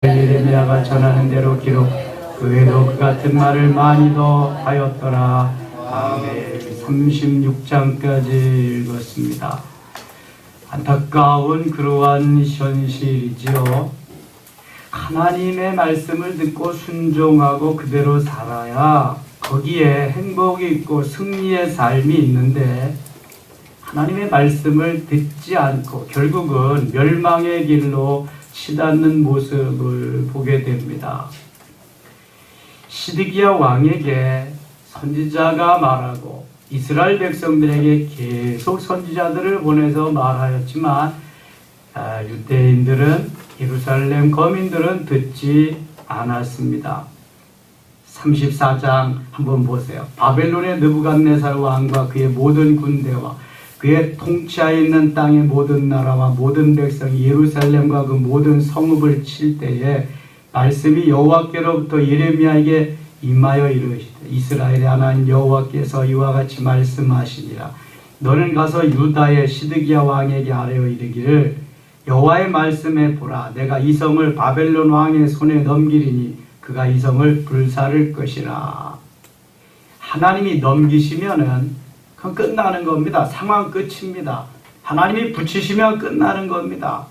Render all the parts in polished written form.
예레미야가 전하는 대로 기록, 그 외에도 그 같은 말을 많이 더 하였더라. 아멘. 36장까지 읽었습니다. 안타까운 그러한 현실이지요. 하나님의 말씀을 듣고 순종하고 그대로 살아야 거기에 행복이 있고 승리의 삶이 있는데, 하나님의 말씀을 듣지 않고 결국은 멸망의 길로 치닫는 모습을 보게 됩니다. 시드기야 왕에게 선지자가 말하고 이스라엘 백성들에게 계속 선지자들을 보내서 말하였지만 유대인들은, 예루살렘 거민들은 듣지 않았습니다. 34장 한번 보세요. 바벨론의 느부갓네살 왕과 그의 모든 군대와 그의 통치하에 있는 땅의 모든 나라와 모든 백성이 예루살렘과 그 모든 성읍을 칠 때에 말씀이 여호와께로부터 예레미야에게 임하여 이르시되, 이스라엘의 하나님 여호와께서 이와 같이 말씀하시니라. 너는 가서 유다의 시드기야 왕에게 아뢰어 이르기를, 여호와의 말씀에 보라, 내가 이 성을 바벨론 왕의 손에 넘기리니 그가 이 성을 불사를 것이라. 하나님이 넘기시면은 그건 끝나는 겁니다. 상황 끝입니다. 하나님이 붙이시면 끝나는 겁니다.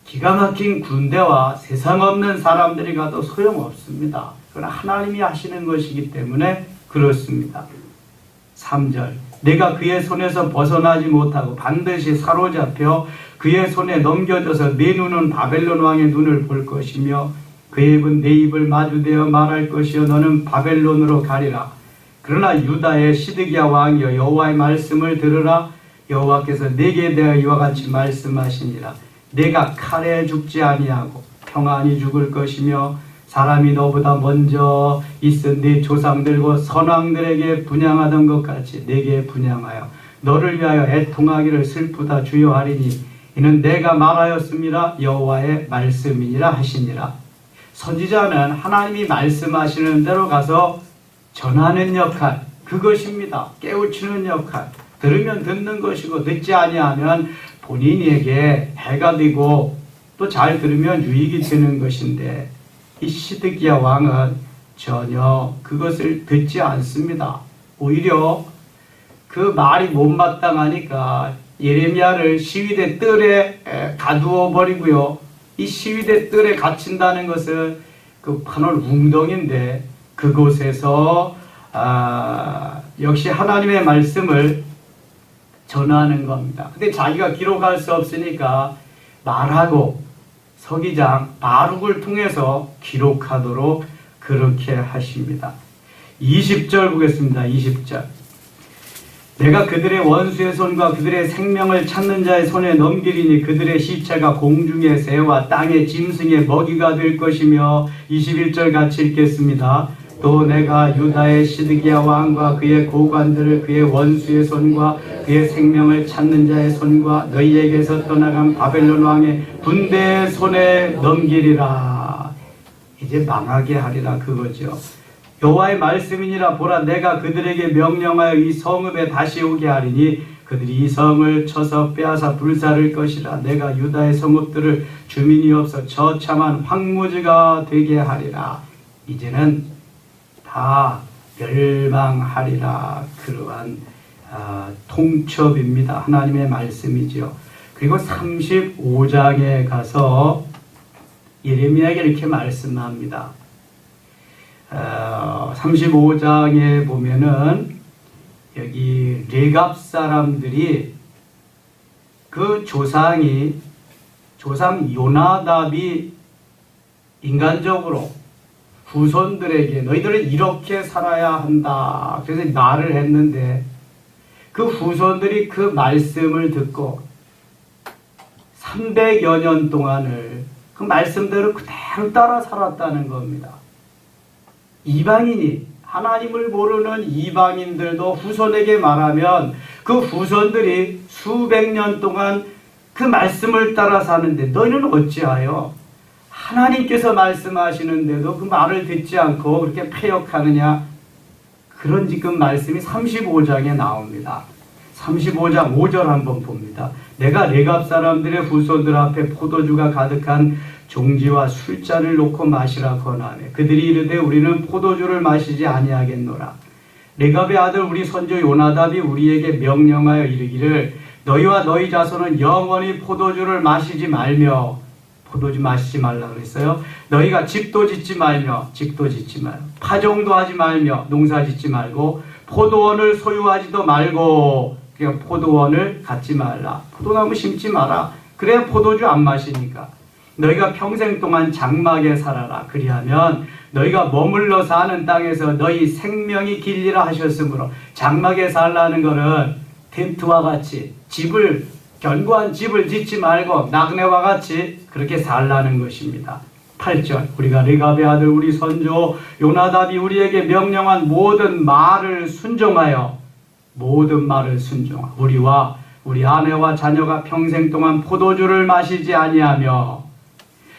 기가 막힌 군대와 세상 없는 사람들이 가도 소용없습니다. 그러나 하나님이 하시는 것이기 때문에 그렇습니다. 3절, 내가 그의 손에서 벗어나지 못하고 반드시 사로잡혀 그의 손에 넘겨져서 내 눈은 바벨론 왕의 눈을 볼 것이며 그의 입은 내 입을 마주대어 말할 것이요 너는 바벨론으로 가리라. 그러나 유다의 시드기야 왕이여, 여호와의 말씀을 들으라. 여호와께서 내게 대하여 이와 같이 말씀하시니라. 내가 칼에 죽지 아니하고 평안히 죽을 것이며 사람이 너보다 먼저 있은 네 조상들과 선왕들에게 분향하던 것 같이 내게 분향하여 너를 위하여 애통하기를 슬프다 주여하리니 이는 내가 말하였음이라. 여호와의 말씀이니라 하시니라. 선지자는 하나님이 말씀하시는 대로 가서 전하는 역할, 그것입니다. 깨우치는 역할. 들으면 듣는 것이고 듣지 아니하면 본인에게 해가 되고 또 잘 들으면 유익이 되는 것인데, 이 시드기야 왕은 전혀 그것을 듣지 않습니다. 오히려 그 말이 못마땅하니까 예레미야를 시위대 뜰에 가두어 버리고요. 이 시위대 뜰에 갇힌다는 것은 그 판월 웅덩인데 그곳에서 역시 하나님의 말씀을 전하는 겁니다. 근데 자기가 기록할 수 없으니까 말하고 서기장 바룩을 통해서 기록하도록 그렇게 하십니다. 20절 보겠습니다. 20절. 내가 그들의 원수의 손과 그들의 생명을 찾는 자의 손에 넘기리니 그들의 시체가 공중의 새와 땅의 짐승의 먹이가 될 것이며, 21절 같이 읽겠습니다. 또 내가 유다의 시드기야 왕과 그의 고관들을 그의 원수의 손과 그의 생명을 찾는 자의 손과 너희에게서 떠나간 바벨론 왕의 군대의 손에 넘기리라. 이제 망하게 하리라 그거죠. 여호와의 말씀이니라. 보라, 내가 그들에게 명령하여 이 성읍에 다시 오게 하리니 그들이 이 성을 쳐서 빼앗아 불사를 것이라. 내가 유다의 성읍들을 주민이 없어 처참한 황무지가 되게 하리라. 이제는 다 멸망하리라. 그러한 통첩입니다. 하나님의 말씀이지요. 그리고 35장에 가서 예레미야에게 이렇게 말씀합니다. 35장에 보면은 여기 레갑 사람들이 그 조상 요나답이 인간적으로 후손들에게 너희들은 이렇게 살아야 한다, 그래서 말을 했는데 그 후손들이 그 말씀을 듣고 300여 년 동안을 그 말씀대로 그대로 따라 살았다는 겁니다. 이방인이, 하나님을 모르는 이방인들도 후손에게 말하면 그 후손들이 수백 년 동안 그 말씀을 따라 사는데 너희는 어찌하여 하나님께서 말씀하시는데도 그 말을 듣지 않고 그렇게 패역하느냐. 그런 지금 말씀이 35장에 나옵니다. 35장 5절 한번 봅니다. 내가 레갑 사람들의 후손들 앞에 포도주가 가득한 종지와 술잔을 놓고 마시라 권하매 그들이 이르되 우리는 포도주를 마시지 아니하겠노라. 레갑의 아들 우리 선조 요나답이 우리에게 명령하여 이르기를 너희와 너희 자손은 영원히 포도주를 마시지 말며, 포도주 마시지 말라 그랬어요. 너희가 집도 짓지 말며, 집도 짓지 말고 파종도 하지 말며 농사 짓지 말고 포도원을 소유하지도 말고, 그러니까 포도원을 갖지 말라. 포도나무 심지 마라. 그래야 포도주 안 마시니까. 너희가 평생 동안 장막에 살아라. 그리하면 너희가 머물러 사는 땅에서 너희 생명이 길리라 하셨으므로, 장막에 살라는 것은 텐트와 같이 집을, 견고한 집을 짓지 말고 나그네와 같이 그렇게 살라는 것입니다. 8절 우리가 레갑의 아들 우리 선조 요나답이 우리에게 명령한 모든 말을 순종하여, 모든 말을 순종하여 우리와 우리 아내와 자녀가 평생 동안 포도주를 마시지 아니하며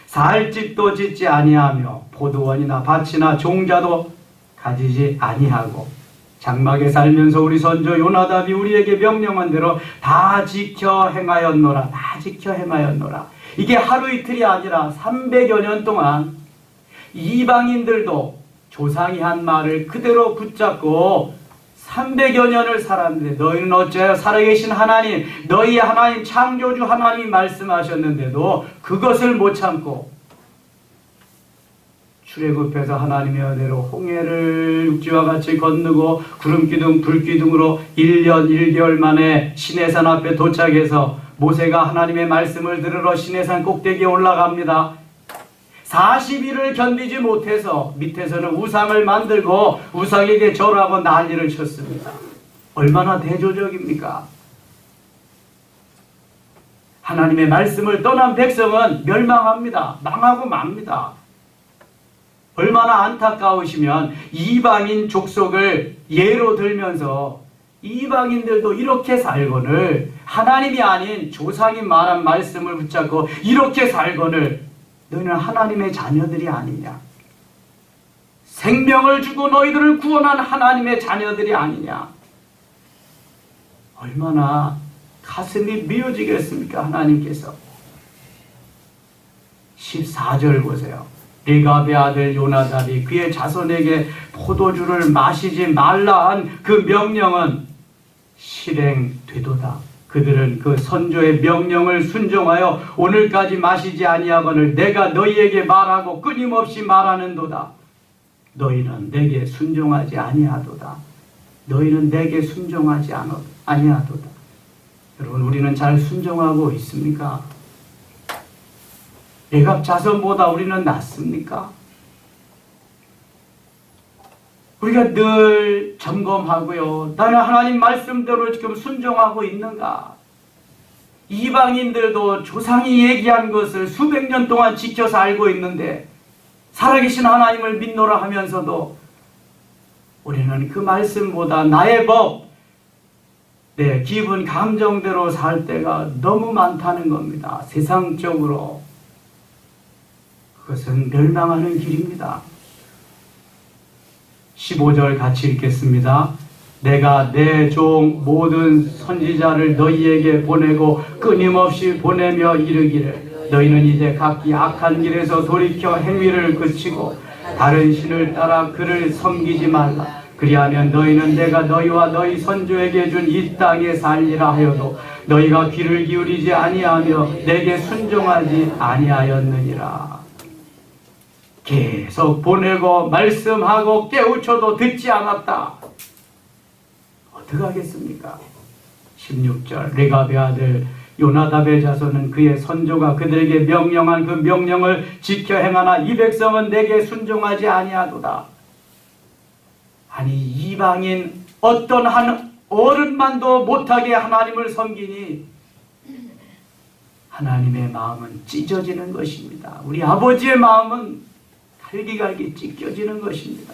살 집도 짓지 아니하며 포도원이나 밭이나 종자도 가지지 아니하고 장막에 살면서 우리 선조 요나답이 우리에게 명령한 대로 다 지켜 행하였노라. 다 지켜 행하였노라. 이게 하루 이틀이 아니라 300여 년 동안 이방인들도 조상이 한 말을 그대로 붙잡고 300여 년을 살았는데, 너희는 어째요? 살아계신 하나님, 너희 하나님 창조주 하나님이 말씀하셨는데도 그것을 못 참고 출애굽해서 하나님의 은혜로 홍해를 육지와 같이 건너고 구름기둥 불기둥으로 1년 1개월 만에 시내산 앞에 도착해서 모세가 하나님의 말씀을 들으러 시내산 꼭대기에 올라갑니다. 40일을 견디지 못해서 밑에서는 우상을 만들고 우상에게 절하고 난리를 쳤습니다. 얼마나 대조적입니까? 하나님의 말씀을 떠난 백성은 멸망합니다. 망하고 맙니다. 얼마나 안타까우시면 이방인 족속을 예로 들면서 이방인들도 이렇게 살거늘, 하나님이 아닌 조상이 말한 말씀을 붙잡고 이렇게 살거늘 너희는 하나님의 자녀들이 아니냐, 생명을 주고 너희들을 구원한 하나님의 자녀들이 아니냐. 얼마나 가슴이 미어지겠습니까? 하나님께서. 14절 보세요. 레갑의 아들 요나답이 그의 자손에게 포도주를 마시지 말라 한 그 명령은 실행되도다. 그들은 그 선조의 명령을 순종하여 오늘까지 마시지 아니하거늘 내가 너희에게 말하고 끊임없이 말하는도다. 너희는 내게 순종하지 아니하도다. 너희는 내게 순종하지 아니하도다. 여러분, 우리는 잘 순종하고 있습니까? 레갑 자손보다 우리는 낫습니까? 우리가 늘 점검하고요. 나는 하나님 말씀대로 지금 순종하고 있는가? 이방인들도 조상이 얘기한 것을 수백 년 동안 지켜서 알고 있는데 살아계신 하나님을 믿노라 하면서도 우리는 그 말씀보다 나의 법, 내 기분 감정대로 살 때가 너무 많다는 겁니다. 세상적으로. 그것은 멸망하는 길입니다. 15절 같이 읽겠습니다. 내가 내 종 모든 선지자를 너희에게 보내고 끊임없이 보내며 이르기를 너희는 이제 각기 악한 길에서 돌이켜 행위를 그치고 다른 신을 따라 그를 섬기지 말라. 그리하면 너희는 내가 너희와 너희 선조에게 준 이 땅에 살리라 하여도 너희가 귀를 기울이지 아니하며 내게 순종하지 아니하였느니라. 계속 보내고 말씀하고 깨우쳐도 듣지 않았다. 어떡하겠습니까? 16절 레갑의 아들 요나답의 자손은 그의 선조가 그들에게 명령한 그 명령을 지켜 행하나 이 백성은 내게 순종하지 아니하도다. 아니, 이방인 어떤 한 어른만도 못하게 하나님을 섬기니 하나님의 마음은 찢어지는 것입니다. 우리 아버지의 마음은 갈기갈기 찢겨지는 것입니다.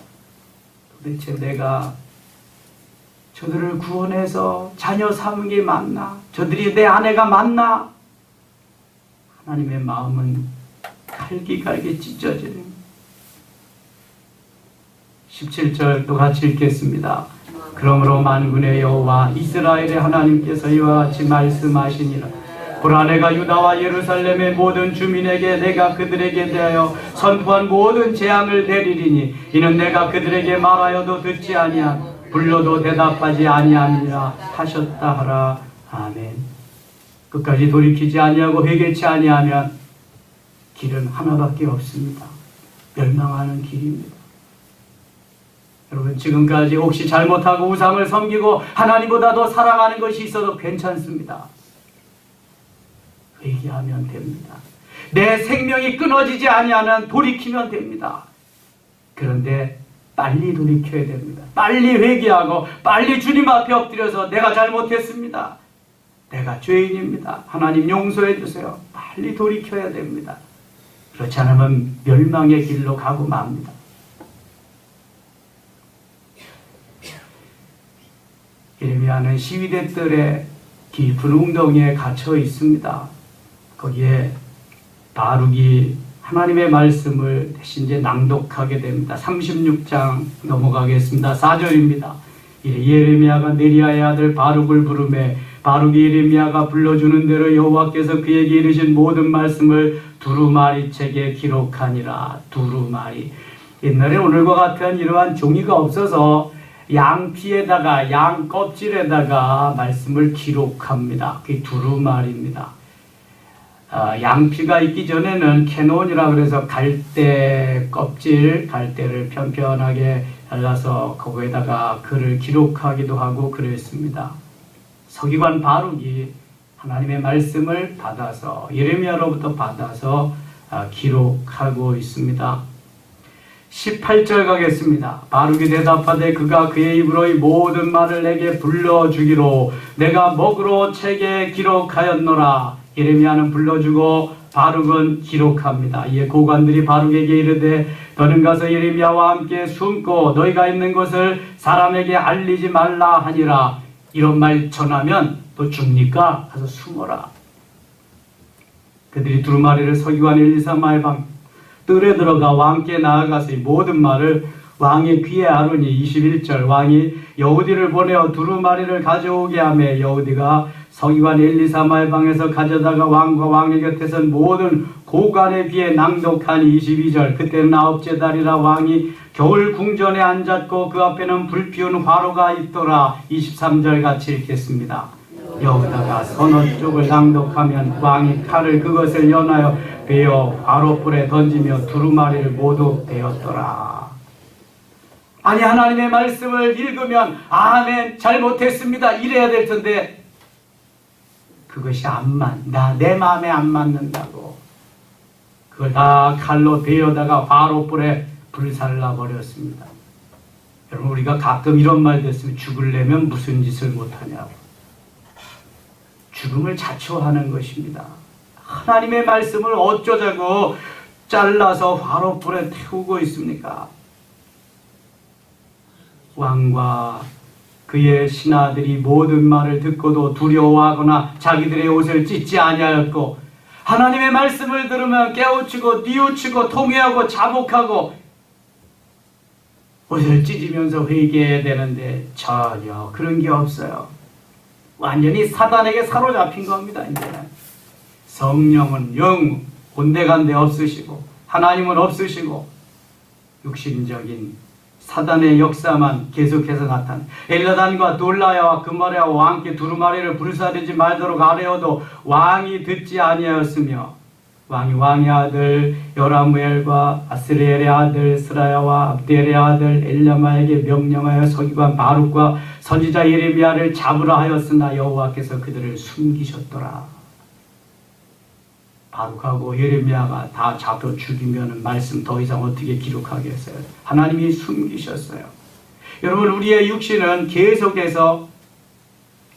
도대체 내가 저들을 구원해서 자녀 삼은 게 맞나? 저들이 내 아내가 맞나? 하나님의 마음은 갈기갈기 찢어지는. 17절 또 같이 읽겠습니다. 그러므로 만군의 여호와 이스라엘의 하나님께서 이와 같이 말씀하시니라. 보라, 내가 유다와 예루살렘의 모든 주민에게 내가 그들에게 대하여 선포한 모든 재앙을 내리리니 이는 내가 그들에게 말하여도 듣지 아니하고 불러도 대답하지 아니하니라 하셨다 하라. 아멘. 끝까지 돌이키지 아니하고 회개치 아니하면 길은 하나밖에 없습니다. 멸망하는 길입니다. 여러분, 지금까지 혹시 잘못하고 우상을 섬기고 하나님보다 더 사랑하는 것이 있어도 괜찮습니다. 회개하면 됩니다. 내 생명이 끊어지지 아니하면 돌이키면 됩니다. 그런데 빨리 돌이켜야 됩니다. 빨리 회개하고 빨리 주님 앞에 엎드려서 내가 잘못했습니다. 내가 죄인입니다. 하나님 용서해 주세요. 빨리 돌이켜야 됩니다. 그렇지 않으면 멸망의 길로 가고 맙니다. 예레미야는 시위대들의 깊은 웅덩이에 갇혀 있습니다. 거기에 바룩이 하나님의 말씀을 대신 이제 낭독하게 됩니다. 36장 넘어가겠습니다. 4절입니다. 예레미야가 네리야의 아들 바룩을 부르매 바룩이 예레미야가 불러주는 대로 여호와께서 그에게 이르신 모든 말씀을 두루마리 책에 기록하니라. 두루마리. 옛날에 오늘과 같은 이러한 종이가 없어서 양피에다가 양 껍질에다가 말씀을 기록합니다. 그게 두루마리입니다. 양피가 있기 전에는 캐논이라 그래서 갈대 껍질, 갈대를 편편하게 잘라서 거기에다가 글을 기록하기도 하고 그랬습니다. 서기관 바룩이 하나님의 말씀을 받아서 예레미야로부터 받아서 기록하고 있습니다. 18절 가겠습니다. 바룩이 대답하되 그가 그의 입으로 이 모든 말을 내게 불러주기로 내가 먹으로 책에 기록하였노라. 예레미야는 불러주고 바룩은 기록합니다. 이에 고관들이 바룩에게 이르되 너는 가서 예레미야와 함께 숨고 너희가 있는 곳을 사람에게 알리지 말라 하니라. 이런 말 전하면 너 죽니까? 가서 숨어라. 그들이 두루마리를 서기관 엘리사마의 방 뜰에 들어가 왕께 나아가서 이 모든 말을 왕의 귀에 아르니 21절 왕이 여우디를 보내어 두루마리를 가져오게 하며 여우디가 서기관 엘리사마의 방에서 가져다가 왕과 왕의 곁에서 모든 고관의 귀에 낭독하니 22절 그때는 아홉째 달이라 왕이 겨울 궁전에 앉았고 그 앞에는 불피운 화로가 있더라. 23절 같이 읽겠습니다. 여기다가 서너 쪽을 낭독하면 왕이 칼을 그것을 연하여 베어 화로불에 던지며 두루마리를 모두 베었더라. 아니 하나님의 말씀을 읽으면 아멘 잘못했습니다 이래야 될 텐데 그것이 내 마음에 안 맞는다고 그걸 다 칼로 베어다가 화로불에 불살라 버렸습니다. 여러분 우리가 가끔 이런 말 듣으면 죽으려면 무슨 짓을 못하냐고. 죽음을 자초하는 것입니다. 하나님의 말씀을 어쩌자고 잘라서 화로불에 태우고 있습니까? 왕과 그의 신하들이 모든 말을 듣고도 두려워하거나 자기들의 옷을 찢지 아니하였고 하나님의 말씀을 들으면 깨우치고 뉘우치고 통회하고 자복하고 옷을 찢으면서 회개해야 되는데 전혀 그런 게 없어요. 완전히 사단에게 사로잡힌 겁니다. 이제는 성령은 영 온데간데 없으시고 하나님은 없으시고 육신적인 사단의 역사만 계속해서 나타나 엘라단과 돌라야와 금마레아와 함께 두루마리를 불사르지 말도록 아뢰어도 왕이 듣지 아니하였으며 왕이 왕의 아들 여라무엘과 아스리엘의 아들 스라야와 압델의 아들 엘라마에게 명령하여 서기관 바룩과 선지자 예레미야를 잡으라 하였으나 여호와께서 그들을 숨기셨더라. 바룩하고 예레미야가 다 잡혀 죽이면 말씀 더 이상 어떻게 기록하겠어요? 하나님이 숨기셨어요. 여러분 우리의 육신은 계속해서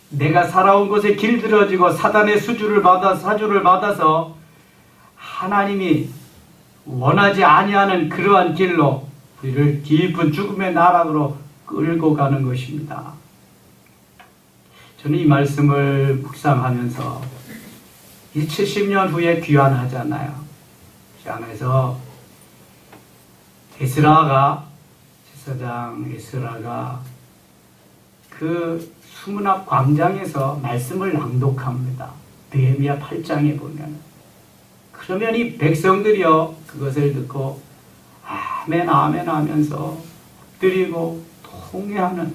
내가 살아온 곳에 길들여지고 사단의 사주를 받아서 하나님이 원하지 아니하는 그러한 길로 우리를 깊은 죽음의 나락으로 끌고 가는 것입니다. 저는 이 말씀을 묵상하면서 이 70년 후에 귀환하잖아요. 귀환해서 제사장 에스라가 그 수문 앞 광장에서 말씀을 낭독합니다. 느헤미야 8장에 보면, 그러면 이 백성들이요 그것을 듣고 아멘 아멘 하면서 엎드리고 통회하는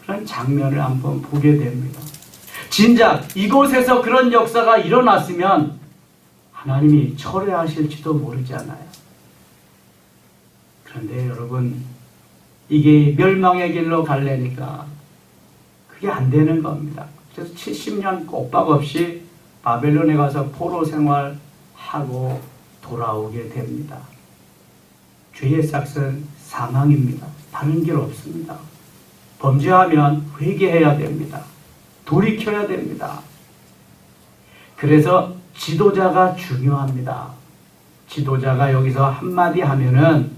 그런 장면을 한번 보게 됩니다. 진작 이곳에서 그런 역사가 일어났으면 하나님이 철회하실지도 모르잖아요. 그런데 여러분, 이게 멸망의 길로 갈래니까 그게 안 되는 겁니다. 그래서 70년 꼬박없이 바벨론에 가서 포로 생활하고 돌아오게 됩니다. 죄의 삭은 사망입니다. 다른 길 없습니다. 범죄하면 회개해야 됩니다. 돌이켜야 됩니다. 그래서 지도자가 중요합니다. 지도자가 여기서 한마디 하면은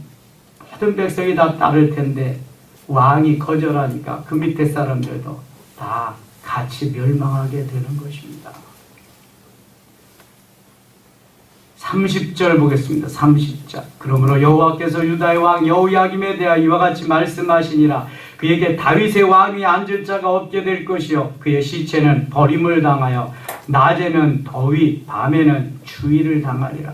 모든 백성이 다 따를 텐데 왕이 거절하니까 그 밑에 사람들도 다 같이 멸망하게 되는 것입니다. 30절 보겠습니다. 30절. 그러므로 여호와께서 유다의 왕 여호야김에 대하여 이와 같이 말씀하시니라. 그에게 다윗의 왕이 앉을 자가 없게 될 것이요 그의 시체는 버림을 당하여 낮에는 더위 밤에는 추위를 당하리라.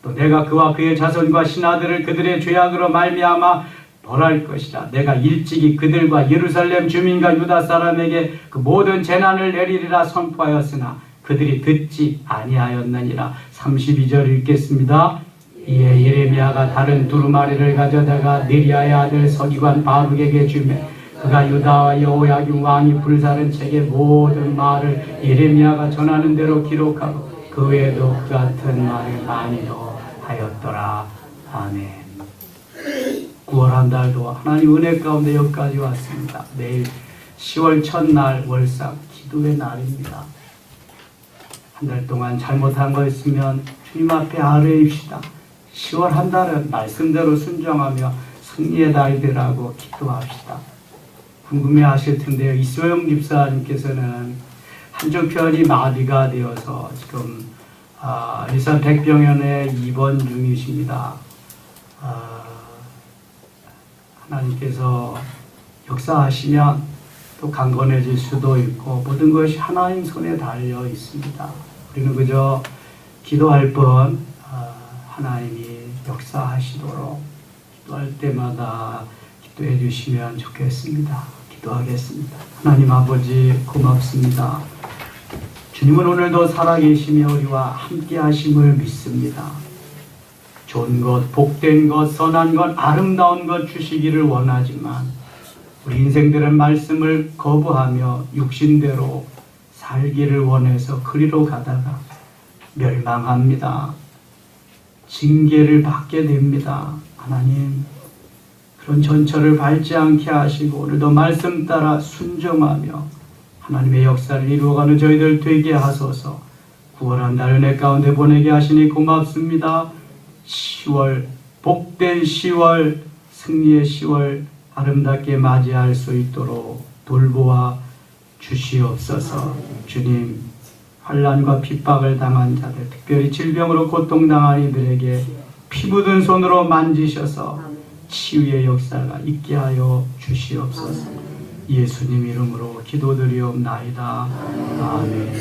또 내가 그와 그의 자손과 신하들을 그들의 죄악으로 말미암아 벌할 것이라. 내가 일찍이 그들과 예루살렘 주민과 유다 사람에게 그 모든 재난을 내리리라 선포하였으나 그들이 듣지 아니하였느니라. 32절 읽겠습니다. 이에 예레미야가 다른 두루마리를 가져다가 느리야의 아들 서기관 바룩에게 주매 그가 유다와 여호야김 왕이 불사른 책의 모든 말을 예레미야가 전하는 대로 기록하고 그 외에도 그 같은 말을 많이 더 하였더라. 아멘. 9월 한 달도 하나님 은혜 가운데 여기까지 왔습니다. 내일 10월 첫날 월삭 기도의 날입니다. 한 달 동안 잘못한 거 있으면 주님 앞에 아뢰입시다. 10월 한 달은 말씀대로 순종하며 승리의 달이라고 기도합시다. 궁금해하실 텐데요. 이소영 집사님께서는 한쪽편이 마비가 되어서 지금 일산 백병원에 입원 중이십니다. 하나님께서 역사하시면 또 강건해질 수도 있고 모든 것이 하나님 손에 달려 있습니다. 우리는 그저 기도할 뿐 하나님이 역사하시도록 기도할 때마다 기도해 주시면 좋겠습니다. 기도하겠습니다. 하나님 아버지 고맙습니다. 주님은 오늘도 살아계시며 우리와 함께 하심을 믿습니다. 좋은 것, 복된 것, 선한 것, 아름다운 것 주시기를 원하지만 우리 인생들은 말씀을 거부하며 육신대로 살기를 원해서 그리로 가다가 멸망합니다. 징계를 받게 됩니다. 하나님, 그런 전철을 밟지 않게 하시고 오늘도 말씀 따라 순종하며 하나님의 역사를 이루어가는 저희들 되게 하소서. 9월 한 달 은혜 가운데 보내게 하시니 고맙습니다. 10월, 복된 10월, 승리의 10월 아름답게 맞이할 수 있도록 돌보아 주시옵소서. 주님, 환난과 핍박을 당한 자들, 특별히 질병으로 고통당한 이들에게 피 묻은 손으로 만지셔서 치유의 역사가 있게 하여 주시옵소서. 예수님 이름으로 기도드리옵나이다. 아멘.